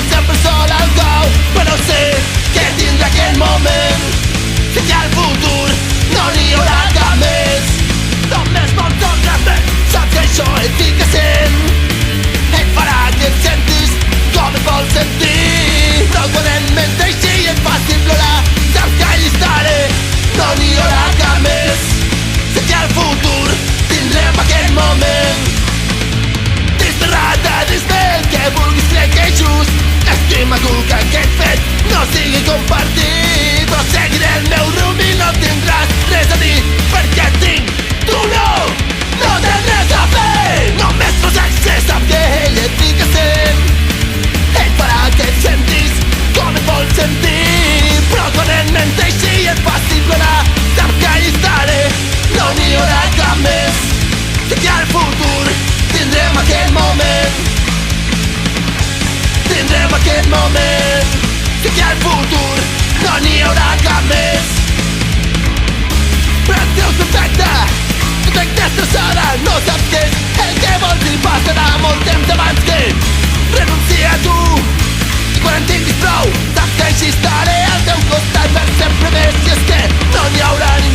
sempre sol al cau, però sé que tindrà aquell moment. Sé que al futur no n'hi haurà cap més. Només vols un respecte, saps que això et fica sent. Et farà que et sentis com et vols sentir. Però quan et menteixi i et faci plorar, saps que allí estaré, no n'hi haurà cap més. Sé que al futur tindrem aquell moment. Desterrat a dins del que vulguis, crec que és just. Estima tu que aquest fet no sigui compartit, però seguiré el meu rumb i no tindràs res a dir, perquè tinc, tu no tens res a fer. Només prossegueix, se sap que ell et fica sent. Ell farà que et sentis com et vols sentir, però quan et menteixi i et faci plorar, sap que allí estaré, no n'hi haurà cap més. Sé que al futur tindrem aquell moment. Tindrem aquest moment. Sé que al futur no n'hi haurà cap més. Però et creus perfecte, tu t'has destrossada, no saps què és el que vols i passarà molt temps abans que renuncia a tu. I quan en tinguis prou, saps que així estaré al teu costat per sempre més. I és que no n'hi haurà ni